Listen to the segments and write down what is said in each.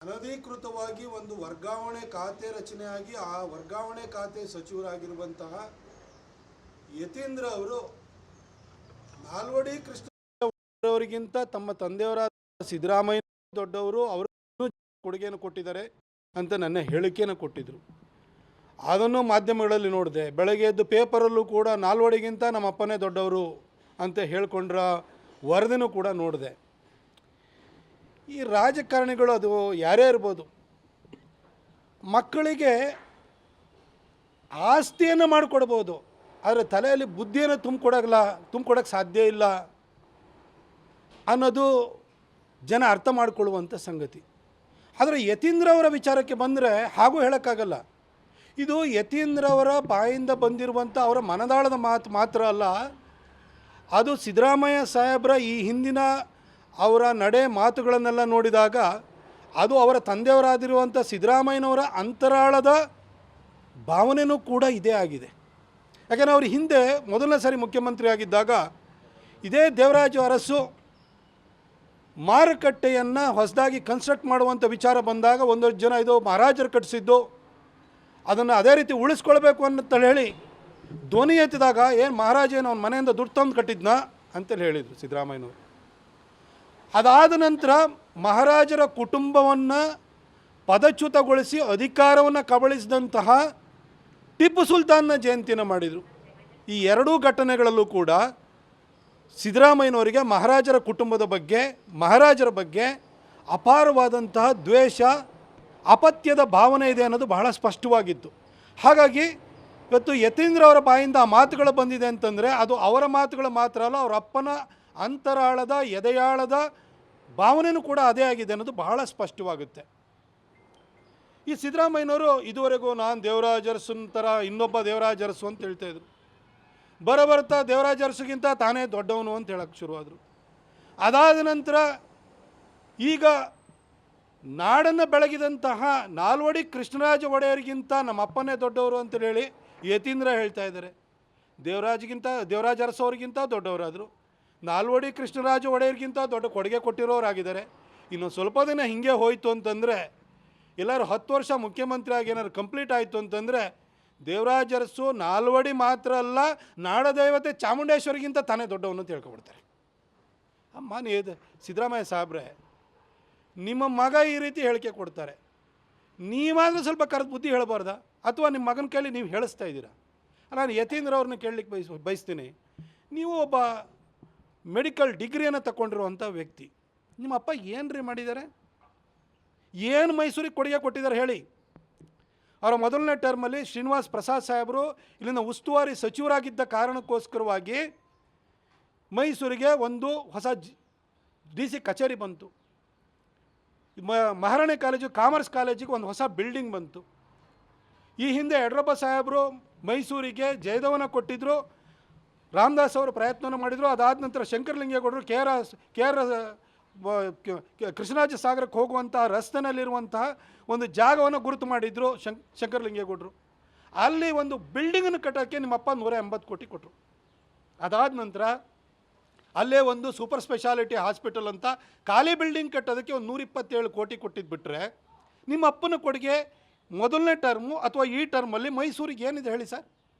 ಅನಧಿಕೃತವಾಗಿ ಒಂದು ವರ್ಗಾವಣೆ ಖಾತೆ ರಚನೆಯಾಗಿ ಆ ವರ್ಗಾವಣೆ ಖಾತೆ ಸಚಿವರಾಗಿರುವಂತಹ ಯತೀಂದ್ರ ಅವರು ನಾಲ್ವಡಿ ಕೃಷ್ಣ ಅವರಿಗಿಂತ ತಮ್ಮ ತಂದೆಯವರಾದ ಸಿದ್ದರಾಮಯ್ಯ ದೊಡ್ಡವರು ಅವರು ಕೊಡುಗೆಯನ್ನು ಕೊಟ್ಟಿದ್ದಾರೆ ಅಂತ ನನ್ನ ಹೇಳಿಕೆಯನ್ನು ಕೊಟ್ಟಿದ್ದರು. ಅದನ್ನು ಮಾಧ್ಯಮಗಳಲ್ಲಿ ನೋಡಿದೆ. ಬೆಳಗ್ಗೆ ಎದ್ದು ಪೇಪರಲ್ಲೂ ಕೂಡ ನಾಲ್ವಡಿಗಿಂತ ನಮ್ಮ ಅಪ್ಪನೇ ದೊಡ್ಡವರು ಅಂತ ಹೇಳ್ಕೊಂಡ್ರ ವರದಿನೂ ಕೂಡ ನೋಡಿದೆ. ಈ ರಾಜಕಾರಣಿಗಳು ಅದು ಯಾರೇ ಇರ್ಬೋದು, ಮಕ್ಕಳಿಗೆ ಆಸ್ತಿಯನ್ನು ಮಾಡಿಕೊಡ್ಬೋದು, ಆದರೆ ತಲೆಯಲ್ಲಿ ಬುದ್ಧಿಯನ್ನು ತುಂಬಿಕೊಡೋಕ್ಕೆ ಸಾಧ್ಯ ಇಲ್ಲ ಅನ್ನೋದು ಜನ ಅರ್ಥ ಮಾಡಿಕೊಳ್ಳುವಂಥ ಸಂಗತಿ. ಆದರೆ ಯತೀಂದ್ರ ಅವರ ವಿಚಾರಕ್ಕೆ ಬಂದರೆ ಹಾಗೂ ಹೇಳೋಕ್ಕಾಗಲ್ಲ. ಇದು ಯತೀಂದ್ರ ಅವರ ಬಾಯಿಂದ ಬಂದಿರುವಂಥ ಅವರ ಮನದಾಳದ ಮಾತು ಮಾತ್ರ ಅಲ್ಲ, ಅದು ಸಿದ್ದರಾಮಯ್ಯ ಸಾಹೇಬರ ಈ ಹಿಂದಿನ ಅವರ ನಡೆ ಮಾತುಗಳನ್ನೆಲ್ಲ ನೋಡಿದಾಗ ಅದು ಅವರ ತಂದೆಯವರಾದಿರುವಂಥ ಸಿದ್ದರಾಮಯ್ಯನವರ ಅಂತರಾಳದ ಭಾವನೆಯೂ ಕೂಡ ಇದೇ ಆಗಿದೆ. ಯಾಕೆಂದರೆ ಅವರು ಹಿಂದೆ ಮೊದಲನೇ ಸಾರಿ ಮುಖ್ಯಮಂತ್ರಿ ಆಗಿದ್ದಾಗ ಇದೇ ದೇವರಾಜ ಅರಸು ಮಾರುಕಟ್ಟೆಯನ್ನು ಹೊಸದಾಗಿ ಕನ್ಸ್ಟ್ರಕ್ಟ್ ಮಾಡುವಂಥ ವಿಚಾರ ಬಂದಾಗ ಒಂದಷ್ಟು ಜನ ಇದು ಮಹಾರಾಜರು ಕಟ್ಟಿಸಿದ್ದು, ಅದನ್ನು ಅದೇ ರೀತಿ ಉಳಿಸ್ಕೊಳ್ಬೇಕು ಅಂತ ಹೇಳಿ ಧ್ವನಿ ಎತ್ತಿದಾಗ ಏನು ಮಹಾರಾಜ ಏನು ಅವನ ಮನೆಯಿಂದ ದುಡ್ಡು ತಂದು ಕಟ್ಟಿದ್ನಾ ಅಂತೇಳಿ ಹೇಳಿದರು ಸಿದ್ದರಾಮಯ್ಯನವರು. ಅದಾದ ನಂತರ ಮಹಾರಾಜರ ಕುಟುಂಬವನ್ನು ಪದಚ್ಯುತಗೊಳಿಸಿ ಅಧಿಕಾರವನ್ನು ಕಬಳಿಸಿದಂತಹ ಟಿಪ್ಪು ಸುಲ್ತಾನ್ನ ಜಯಂತಿಯನ್ನು ಮಾಡಿದರು. ಈ ಎರಡೂ ಘಟನೆಗಳಲ್ಲೂ ಕೂಡ ಸಿದ್ದರಾಮಯ್ಯನವರಿಗೆ ಮಹಾರಾಜರ ಕುಟುಂಬದ ಬಗ್ಗೆ, ಮಹಾರಾಜರ ಬಗ್ಗೆ ಅಪಾರವಾದಂತಹ ದ್ವೇಷ, ಅಪತ್ಯದ ಭಾವನೆ ಇದೆ ಅನ್ನೋದು ಬಹಳ ಸ್ಪಷ್ಟವಾಗಿತ್ತು. ಹಾಗಾಗಿ ಇವತ್ತು ಯತೀಂದ್ರ ಅವರ ಬಾಯಿಂದ ಆ ಮಾತುಗಳು ಬಂದಿದೆ ಅಂತಂದರೆ ಅದು ಅವರ ಮಾತುಗಳು ಮಾತ್ರ ಅಲ್ಲ, ಅವರ ಅಪ್ಪನ ಅಂತರಾಳದ ಎದೆಯಾಳದ ಭಾವನೆಯೂ ಕೂಡ ಅದೇ ಆಗಿದೆ ಅನ್ನೋದು ಬಹಳ ಸ್ಪಷ್ಟವಾಗುತ್ತೆ. ಈ ಸಿದ್ದರಾಮಯ್ಯನವರು ಇದುವರೆಗೂ ನಾನು ದೇವರಾಜ ಅರಸನ ಥರ ಇನ್ನೊಬ್ಬ ದೇವರಾಜ ಅರಸು ಅಂತ ಹೇಳ್ತಾಯಿದ್ರು. ಬರ್ತಾ ದೇವರಾಜ ಅರಸುಗಿಂತ ತಾನೇ ದೊಡ್ಡವನು ಅಂತ ಹೇಳೋಕ್ಕೆ ಶುರುವಾದರು. ಅದಾದ ನಂತರ ಈಗ ನಾಡನ್ನು ಬೆಳಗಿದಂತಹ ನಾಲ್ವಡಿ ಕೃಷ್ಣರಾಜ ಒಡೆಯರಿಗಿಂತ ನಮ್ಮ ಅಪ್ಪನೇ ದೊಡ್ಡವರು ಅಂತೇಳಿ ಯತೀಂದ್ರ ಹೇಳ್ತಾ ಇದ್ದಾರೆ. ದೇವರಾಜ ಅರಸು ಅವ್ರಿಗಿಂತ ದೊಡ್ಡವರಾದರು, ನಾಲ್ವಡಿ ಕೃಷ್ಣರಾಜ ಒಡೆಯರಿಗಿಂತ ದೊಡ್ಡ ಕೊಡುಗೆ ಕೊಟ್ಟಿರೋರಾಗಿದ್ದಾರೆ. ಇನ್ನೊಂದು ಸ್ವಲ್ಪ ದಿನ ಹೀಗೆ ಹೋಯಿತು ಅಂತಂದರೆ, ಎಲ್ಲರೂ 10 ವರ್ಷ ಮುಖ್ಯಮಂತ್ರಿ ಆಗಿ ಏನಾದ್ರು ಕಂಪ್ಲೀಟ್ ಆಯಿತು ಅಂತಂದರೆ ದೇವರಾಜ ಅರಸು ನಾಲ್ವಡಿ ಮಾತ್ರ ಅಲ್ಲ, ನಾಡದೇವತೆ ಚಾಮುಂಡೇಶ್ವರಿಗಿಂತ ತಾನೇ ದೊಡ್ಡವನು ಅಂತ ಹೇಳ್ಕೊಬಿಡ್ತಾರೆ. ಅಮ್ಮ ಸಿದ್ದರಾಮಯ್ಯ ಸಾಹೇಬ್ರೆ, ನಿಮ್ಮ ಮಗ ಈ ರೀತಿ ಹೇಳಿಕೆ ಕೊಡ್ತಾರೆ, ನೀವಾದರೂ ಸ್ವಲ್ಪ ಕರೆದು ಬುದ್ಧಿ ಹೇಳಬಾರ್ದ? ಅಥವಾ ನಿಮ್ಮ ಮಗನ ಕೈಲಿ ನೀವು ಹೇಳಿಸ್ತಾ ಇದ್ದೀರಾ? ನಾನು ಯತೀಂದ್ರ ಅವ್ರನ್ನ ಕೇಳಲಿಕ್ಕೆ ಬಯಸ್ತೀನಿ. ನೀವು ಒಬ್ಬ ಮೆಡಿಕಲ್ ಡಿಗ್ರಿಯನ್ನು ತಗೊಂಡಿರುವಂಥ ವ್ಯಕ್ತಿ, ನಿಮ್ಮ ಅಪ್ಪ ಏನು ರೀ ಮಾಡಿದ್ದಾರೆ? ಏನು ಮೈಸೂರಿಗೆ ಕೊಡುಗೆ ಕೊಟ್ಟಿದ್ದಾರೆ ಹೇಳಿ? ಅವರ ಮೊದಲನೇ ಟರ್ಮಲ್ಲಿ ಶ್ರೀನಿವಾಸ್ ಪ್ರಸಾದ್ ಸಾಹೇಬರು ಇಲ್ಲಿನ ಉಸ್ತುವಾರಿ ಸಚಿವರಾಗಿದ್ದ ಕಾರಣಕ್ಕೋಸ್ಕರವಾಗಿ ಮೈಸೂರಿಗೆ ಒಂದು ಹೊಸ DC ಕಚೇರಿ ಬಂತು. ಮಹಾರಾಣಿ ಕಾಲೇಜು, ಕಾಮರ್ಸ್ ಕಾಲೇಜಿಗೆ ಒಂದು ಹೊಸ ಬಿಲ್ಡಿಂಗ್ ಬಂತು. ಈ ಹಿಂದೆ ಯಡಿಯೂರಪ್ಪ ಸಾಹೇಬರು ಮೈಸೂರಿಗೆ ಜಯದವನ ಕೊಟ್ಟಿದ್ದರು, ರಾಮದಾಸ್ ಅವರು ಪ್ರಯತ್ನವನ್ನು ಮಾಡಿದರು. ಅದಾದ ನಂತರ ಶಂಕರಲಿಂಗೇಗೌಡರು ಕೃಷ್ಣರಾಜ ಸಾಗರಕ್ಕೆ ಹೋಗುವಂತಹ ರಸ್ತೆನಲ್ಲಿರುವಂತಹ ಒಂದು ಜಾಗವನ್ನು ಗುರುತು ಮಾಡಿದರು ಶಂಕರಲಿಂಗೇಗೌಡರು. ಅಲ್ಲಿ ಒಂದು ಬಿಲ್ಡಿಂಗನ್ನು ಕಟ್ಟೋಕ್ಕೆ ನಿಮ್ಮಪ್ಪ 180 ಕೋಟಿ ಕೊಟ್ಟರು. ಅದಾದ ನಂತರ ಅಲ್ಲೇ ಒಂದು ಸೂಪರ್ ಸ್ಪೆಷಾಲಿಟಿ ಹಾಸ್ಪಿಟಲ್ ಅಂತ ಖಾಲಿ ಬಿಲ್ಡಿಂಗ್ ಕಟ್ಟೋದಕ್ಕೆ ಒಂದು 127 ಕೋಟಿ ಕೊಟ್ಟಿದ್ದು ಬಿಟ್ಟರೆ, ನಿಮ್ಮ ಅಪ್ಪನ ಕೊಡುಗೆ ಮೊದಲನೇ ಟರ್ಮು ಅಥವಾ ಈ ಟರ್ಮಲ್ಲಿ ಮೈಸೂರಿಗೆ ಏನಿದೆ ಹೇಳಿ ಸರ್?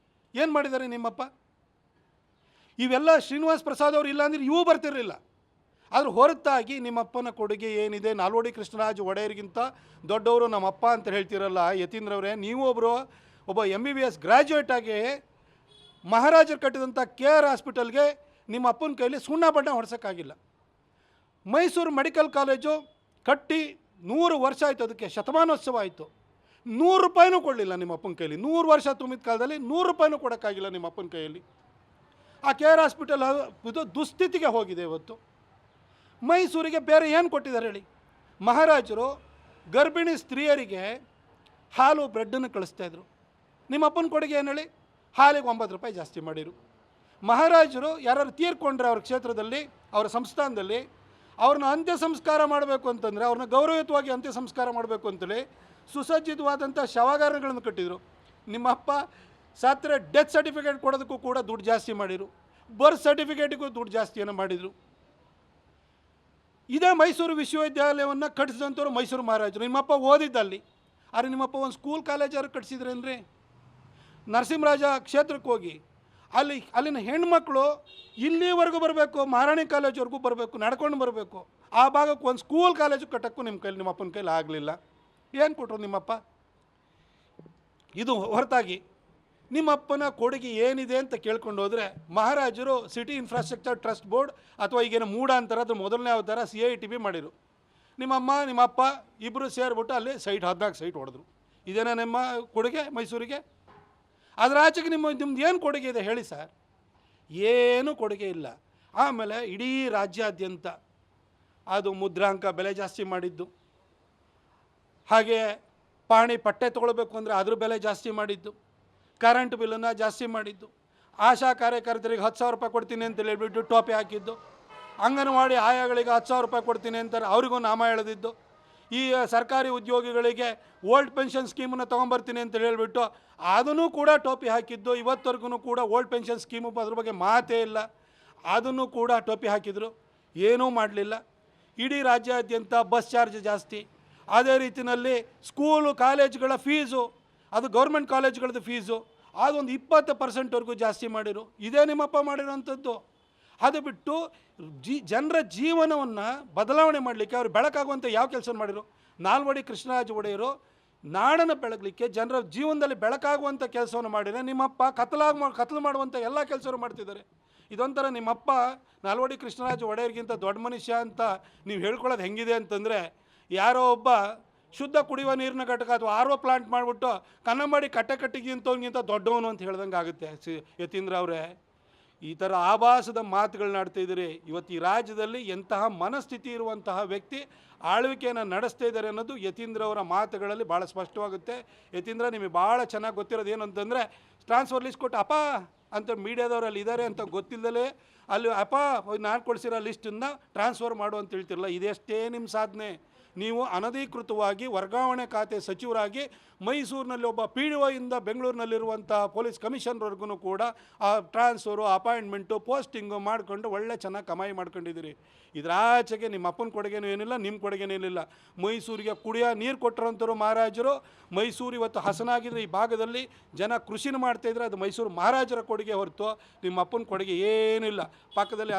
ಏನು ಮಾಡಿದ್ದಾರೆ ನಿಮ್ಮಪ್ಪ? ಇವೆಲ್ಲ ಶ್ರೀನಿವಾಸ್ ಪ್ರಸಾದ್ ಅವರು ಇಲ್ಲ ಅಂದರೆ ಇವು ಬರ್ತಿರಲಿಲ್ಲ. ಆದರೂ ಹೊರತಾಗಿ ನಿಮ್ಮಪ್ಪನ ಕೊಡುಗೆ ಏನಿದೆ, ನಾಲ್ವಡಿ ಕೃಷ್ಣರಾಜ ಒಡೆಯರಿಗಿಂತ ದೊಡ್ಡವರು ನಮ್ಮಪ್ಪ ಅಂತ ಹೇಳ್ತಿರಲ್ಲ ಯತೀಂದ್ರವರೇ, ನೀವು ಒಬ್ಬ MBBS ಗ್ರ್ಯಾಜುಯೇಟ್ ಆಗಿ ಮಹಾರಾಜರು ಕಟ್ಟಿದಂಥ KR ಹಾಸ್ಪಿಟಲ್ಗೆ ನಿಮ್ಮ ಅಪ್ಪನ ಕೈಲಿ ಸುಣ್ಣ ಬಣ್ಣ ಹೊಡ್ಸೋಕ್ಕಾಗಿಲ್ಲ. ಮೈಸೂರು ಮೆಡಿಕಲ್ ಕಾಲೇಜು ಕಟ್ಟಿ 100 ವರ್ಷ ಆಯಿತು, ಅದಕ್ಕೆ ಶತಮಾನೋತ್ಸವ ಆಯಿತು. 100 ರೂಪಾಯಿನೂ ಕೊಡಲಿಲ್ಲ ನಿಮ್ಮ ಅಪ್ಪನ ಕೈಲಿ. 100 ವರ್ಷ ತುಂಬಿದ ಕಾಲದಲ್ಲಿ 100 ರೂಪಾಯಿನೂ ಕೊಡೋಕ್ಕಾಗಿಲ್ಲ ನಿಮ್ಮ ಅಪ್ಪನ ಕೈಯಲ್ಲಿ. ಆ KR ಹಾಸ್ಪಿಟಲ್ ಇದು ದುಸ್ಥಿತಿಗೆ ಹೋಗಿದೆ ಇವತ್ತು. ಮೈಸೂರಿಗೆ ಬೇರೆ ಏನು ಕೊಟ್ಟಿದ್ದಾರೆ ಹೇಳಿ? ಮಹಾರಾಜರು ಗರ್ಭಿಣಿ ಸ್ತ್ರೀಯರಿಗೆ ಹಾಲು ಬ್ರೆಡ್ಡನ್ನು ಕಳಿಸ್ತಾಯಿದ್ರು. ನಿಮ್ಮ ಅಪ್ಪನ ಕೊಡುಗೆ ಏನು ಹೇಳಿ? ಹಾಲಿಗೆ 9 ರೂಪಾಯಿ ಜಾಸ್ತಿ ಮಾಡಿರು. ಮಹಾರಾಜರು ಯಾರು ತೀರ್ಕೊಂಡ್ರೆ ಅವ್ರ ಕ್ಷೇತ್ರದಲ್ಲಿ, ಅವರ ಸಂಸ್ಥಾನದಲ್ಲಿ, ಅವ್ರನ್ನ ಅಂತ್ಯ ಸಂಸ್ಕಾರ ಮಾಡಬೇಕು ಅಂತಂದರೆ, ಅವ್ರನ್ನ ಗೌರವಯುತವಾಗಿ ಅಂತ್ಯ ಸಂಸ್ಕಾರ ಮಾಡಬೇಕು ಅಂತೇಳಿ ಸುಸಜ್ಜಿತವಾದಂಥ ಶವಾಗಾರಗಳನ್ನು ಕಟ್ಟಿದರು. ನಿಮ್ಮಪ್ಪ ಸತ್ತರೆ ಡೆತ್ ಸರ್ಟಿಫಿಕೇಟ್ ಕೊಡೋದಕ್ಕೂ ಕೂಡ ದುಡ್ಡು ಜಾಸ್ತಿ ಮಾಡಿರು, ಬರ್ತ್ ಸರ್ಟಿಫಿಕೇಟಿಗೂ ದುಡ್ಡು ಜಾಸ್ತಿಯನ್ನು ಮಾಡಿದರು. ಇದೇ ಮೈಸೂರು ವಿಶ್ವವಿದ್ಯಾಲಯವನ್ನು ಕಟ್ಟಿಸಿದಂಥವ್ರು ಮೈಸೂರು ಮಹಾರಾಜರು. ನಿಮ್ಮಪ್ಪ ಓದಿದ್ದಲ್ಲಿ, ಆದರೆ ನಿಮ್ಮಪ್ಪ ಒಂದು ಸ್ಕೂಲ್ ಕಾಲೇಜಾದ್ರು ಕಟ್ಟಿಸಿದ್ರೇನ್ರಿ? ನರಸಿಂಹರಾಜ ಕ್ಷೇತ್ರಕ್ಕೆ ಹೋಗಿ ಅಲ್ಲಿನ ಹೆಣ್ಮಕ್ಳು ಇಲ್ಲಿವರೆಗೂ ಬರಬೇಕು, ಮಹಾರಾಣಿ ಕಾಲೇಜ್ವರೆಗೂ ಬರಬೇಕು, ನಡ್ಕೊಂಡು ಬರಬೇಕು. ಆ ಭಾಗಕ್ಕೆ ಒಂದು ಸ್ಕೂಲ್ ಕಾಲೇಜು ಕಟ್ಟೋಕ್ಕೂ ನಿಮ್ಮಪ್ಪನ ಕೈಲಿ ಆಗಲಿಲ್ಲ. ಏನು ಕೊಟ್ಟರು ನಿಮ್ಮಪ್ಪ? ಇದು ಹೊರತಾಗಿ ನಿಮ್ಮಪ್ಪನ ಕೊಡುಗೆ ಏನಿದೆ ಅಂತ ಕೇಳ್ಕೊಂಡು ಹೋದರೆ, ಮಹಾರಾಜರು ಸಿಟಿ ಇನ್ಫ್ರಾಸ್ಟ್ರಕ್ಚರ್ ಟ್ರಸ್ಟ್ ಬೋರ್ಡ್ ಅಥವಾ ಈಗೇನು ಮೂಡ ಅಂತಾರೆ ಅದ್ರ ಮೊದಲನೇ ಅವತಾರ CITB ಮಾಡಿರು. ನಿಮ್ಮಮ್ಮ ನಿಮ್ಮಪ್ಪ ಇಬ್ಬರು ಸೇರಿಬಿಟ್ಟು ಅಲ್ಲಿ 14 ಸೈಟ್ ಹೊಡೆದ್ರು. ಇದೇನಾ ನಿಮ್ಮ ಕೊಡುಗೆ ಮೈಸೂರಿಗೆ? ಅದರ ಆಚೆಗೆ ನಿಮ್ಮದು ಏನು ಕೊಡುಗೆ ಇದೆ ಹೇಳಿ ಸರ್? ಏನೂ ಕೊಡುಗೆ ಇಲ್ಲ. ಆಮೇಲೆ ಇಡೀ ರಾಜ್ಯಾದ್ಯಂತ ಅದು ಮುದ್ರಾಂಕ ಬೆಲೆ ಜಾಸ್ತಿ ಮಾಡಿದ್ದು, ಹಾಗೆ ಪಾಣಿ ಪಟ್ಟೆ ತೊಗೊಳ್ಬೇಕು ಅಂದರೆ ಅದ್ರ ಬೆಲೆ ಜಾಸ್ತಿ ಮಾಡಿದ್ದು, ಕರೆಂಟ್ ಬಿಲ್ಲನ್ನು ಜಾಸ್ತಿ ಮಾಡಿದ್ದು, ಆಶಾ ಕಾರ್ಯಕರ್ತರಿಗೆ 10,000 ರೂಪಾಯಿ ಕೊಡ್ತೀನಿ ಅಂತ ಹೇಳ್ಬಿಟ್ಟು ಟೋಪಿ ಹಾಕಿದ್ದು, ಅಂಗನವಾಡಿ ಆಯಾಗಳಿಗೆ 10,000 ರೂಪಾಯಿ ಕೊಡ್ತೀನಿ ಅಂತಾರೆ, ಅವ್ರಿಗೂ ನಾಮ ಎಳೆದಿದ್ದು, ಈ ಸರ್ಕಾರಿ ಉದ್ಯೋಗಿಗಳಿಗೆ ಓಲ್ಡ್ ಪೆನ್ಷನ್ ಸ್ಕೀಮನ್ನು ತೊಗೊಂಬರ್ತೀನಿ ಅಂತ ಹೇಳ್ಬಿಟ್ಟು ಅದನ್ನು ಕೂಡ ಟೋಪಿ ಹಾಕಿದ್ದು. ಇವತ್ತವರೆಗೂ ಕೂಡ ಓಲ್ಡ್ ಪೆನ್ಷನ್ ಸ್ಕೀಮು ಅದ್ರ ಬಗ್ಗೆ ಮಾತೇ ಇಲ್ಲ. ಅದನ್ನು ಕೂಡ ಟೋಪಿ ಹಾಕಿದರು, ಏನೂ ಮಾಡಲಿಲ್ಲ. ಇಡೀ ರಾಜ್ಯಾದ್ಯಂತ ಬಸ್ ಚಾರ್ಜ್ ಜಾಸ್ತಿ, ಅದೇ ರೀತಿಯಲ್ಲಿ ಸ್ಕೂಲು ಕಾಲೇಜುಗಳ ಫೀಸು, ಅದು ಗೌರ್ಮೆಂಟ್ ಕಾಲೇಜುಗಳದ್ದು ಫೀಸು ಅದೊಂದು 20% ಜಾಸ್ತಿ ಮಾಡಿರು. ಇದೇ ನಿಮ್ಮಪ್ಪ ಮಾಡಿರೋಂಥದ್ದು. ಅದು ಬಿಟ್ಟು ಜನರ ಜೀವನವನ್ನು ಬದಲಾವಣೆ ಮಾಡಲಿಕ್ಕೆ ಅವ್ರು ಬೆಳಕಾಗುವಂಥ ಯಾವ ಕೆಲಸ ಮಾಡಿರು? ನಾಲ್ವಡಿ ಕೃಷ್ಣರಾಜ ಒಡೆಯರು ನಾಡನ್ನು ಬೆಳಗಲಿಕ್ಕೆ, ಜನರ ಜೀವನದಲ್ಲಿ ಬೆಳಕಾಗುವಂಥ ಕೆಲಸವನ್ನು ಮಾಡಿದರೆ, ನಿಮ್ಮಪ್ಪ ಕತ್ಲು ಮಾಡುವಂಥ ಎಲ್ಲ ಕೆಲಸವನ್ನು ಮಾಡ್ತಿದ್ದಾರೆ. ಇದೊಂಥರ ನಿಮ್ಮಪ್ಪ ನಾಲ್ವಡಿ ಕೃಷ್ಣರಾಜ ಒಡೆಯರಿಗಿಂತ ದೊಡ್ಡ ಮನುಷ್ಯ ಅಂತ ನೀವು ಹೇಳ್ಕೊಳ್ಳೋದು ಹೆಂಗಿದೆ ಅಂತಂದರೆ, ಯಾರೋ ಒಬ್ಬ ಶುದ್ಧ ಕುಡಿಯುವ ನೀರಿನ ಘಟಕ ಅಥವಾ RO ಪ್ಲಾಂಟ್ ಮಾಡಿಬಿಟ್ಟು ಕನ್ನಂಬಾಡಿ ಕಟ್ಟೆಗಿಂತವನಿಗಿಂತ ದೊಡ್ಡವನು ಅಂತ ಹೇಳ್ದಂಗೆ ಆಗುತ್ತೆ. ಯತೀಂದ್ರ ಅವರೇ, ಈ ಥರ ಆಭಾಸದ ಮಾತುಗಳನ್ನ ಆಡ್ತಾಯಿದ್ದೀರಿ. ಇವತ್ತು ಈ ರಾಜ್ಯದಲ್ಲಿ ಎಂತಹ ಮನಸ್ಥಿತಿ ಇರುವಂತಹ ವ್ಯಕ್ತಿ ಆಳ್ವಿಕೆಯನ್ನು ನಡೆಸ್ತಾ ಇದ್ದಾರೆ ಅನ್ನೋದು ಯತೀಂದ್ರ ಅವರ ಮಾತುಗಳಲ್ಲಿ ಭಾಳ ಸ್ಪಷ್ಟವಾಗುತ್ತೆ. ಯತೀಂದ್ರ, ನಿಮಗೆ ಭಾಳ ಚೆನ್ನಾಗಿ ಗೊತ್ತಿರೋದು ಏನು ಅಂತಂದರೆ, ಟ್ರಾನ್ಸ್ಫರ್ ಲಿಸ್ಟ್ ಕೊಟ್ಟು ಅಪ್ಪ ಅಂತ ಮೀಡಿಯಾದವರಲ್ಲಿ ಇದ್ದಾರೆ ಅಂತ ಗೊತ್ತಿಲ್ಲದಲೇ ಅಲ್ಲಿ ಅಪ್ಪ ನಾನು ಕೊಡಿಸಿರೋ ಲಿಸ್ಟನ್ನು ಟ್ರಾನ್ಸ್ಫರ್ ಮಾಡು ಅಂತ ಹೇಳ್ತಿರಲ್ಲ, ಇದೆಷ್ಟೇ ನಿಮ್ಮ ಸಾಧನೆ. ನೀವು ಅನಧಿಕೃತವಾಗಿ ವರ್ಗಾವಣೆ ಖಾತೆ ಸಚಿವರಾಗಿ ಮೈಸೂರಿನಲ್ಲಿ ಒಬ್ಬ PDO ಇಂದ ಬೆಂಗಳೂರಿನಲ್ಲಿರುವಂಥ ಪೊಲೀಸ್ ಕಮಿಷನರ್ವರೆಗೂ ಕೂಡ ಆ ಟ್ರಾನ್ಸ್ಫರು, ಅಪಾಯಿಂಟ್ಮೆಂಟು, ಪೋಸ್ಟಿಂಗು ಮಾಡಿಕೊಂಡು ಒಳ್ಳೆ ಚೆನ್ನಾಗಿ ಕಮಾಯಿ ಮಾಡ್ಕೊಂಡಿದ್ದೀರಿ. ಇದರಾಚೆಗೆ ನಿಮ್ಮ ಅಪ್ಪನ ಕೊಡುಗೆನೂ ಏನಿಲ್ಲ, ನಿಮ್ಮ ಕೊಡುಗೆನೂ ಏನಿಲ್ಲ. ಮೈಸೂರಿಗೆ ಕುಡಿಯೋ ನೀರು ಕೊಟ್ಟರಂಥವ್ರು ಮಹಾರಾಜರು. ಮೈಸೂರು ಇವತ್ತು ಹಸನಾಗಿದ್ದರೆ, ಈ ಭಾಗದಲ್ಲಿ ಜನ ಕೃಷಿನ ಮಾಡ್ತಾಯಿದ್ರೆ ಅದು ಮೈಸೂರು ಮಹಾರಾಜರ ಕೊಡುಗೆ ಹೊರತು ನಿಮ್ಮ ಅಪ್ಪನ ಕೊಡುಗೆ ಏನಿಲ್ಲ. ಪಕ್ಕದಲ್ಲಿ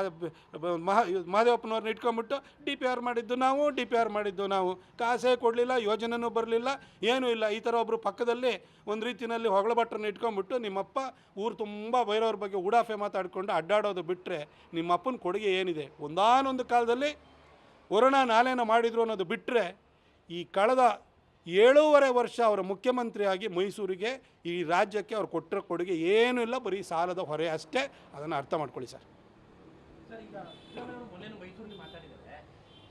ಮಹದೇವಪ್ಪನವ್ರನ್ನ ಇಟ್ಕೊಂಬಿಟ್ಟು DPR ಮಾಡಿದ್ದು ನಾವು ಕಾಸೇ ಕೊಡಲಿಲ್ಲ, ಯೋಜನೆನೂ ಬರಲಿಲ್ಲ, ಏನೂ ಇಲ್ಲ. ಈ ಥರ ಒಬ್ಬರು ಪಕ್ಕದಲ್ಲಿ ಒಂದು ರೀತಿಯಲ್ಲಿ ಹೊಗಳ ಭಟ್ರನ್ನ ಇಟ್ಕೊಂಡ್ಬಿಟ್ಟು ನಿಮ್ಮಪ್ಪ ಊರು ತುಂಬ ಬೈರೋರ ಬಗ್ಗೆ ಉಡಾಫೆ ಮಾತಾಡಿಕೊಂಡು ಅಡ್ಡಾಡೋದು ಬಿಟ್ಟರೆ ನಿಮ್ಮಪ್ಪನ ಕೊಡುಗೆ ಏನಿದೆ? ಒಂದಾನೊಂದು ಕಾಲದಲ್ಲಿ ವರುಣ ನಾಲೆನ ಮಾಡಿದರು ಅನ್ನೋದು ಬಿಟ್ಟರೆ, ಈ ಕಳೆದ 7.5 ವರ್ಷ ಅವರ ಮುಖ್ಯಮಂತ್ರಿಯಾಗಿ ಮೈಸೂರಿಗೆ, ಈ ರಾಜ್ಯಕ್ಕೆ ಅವ್ರು ಕೊಟ್ಟಿರೋ ಕೊಡುಗೆ ಏನೂ ಇಲ್ಲ, ಬರೀ ಸಾಲದ ಹೊರೆ ಅಷ್ಟೇ. ಅದನ್ನು ಅರ್ಥ ಮಾಡ್ಕೊಳ್ಳಿ ಸರ್. ಈಗ ಮೈಸೂರಿಗೆ ಮಾತಾಡಿದ್ದಾರೆ,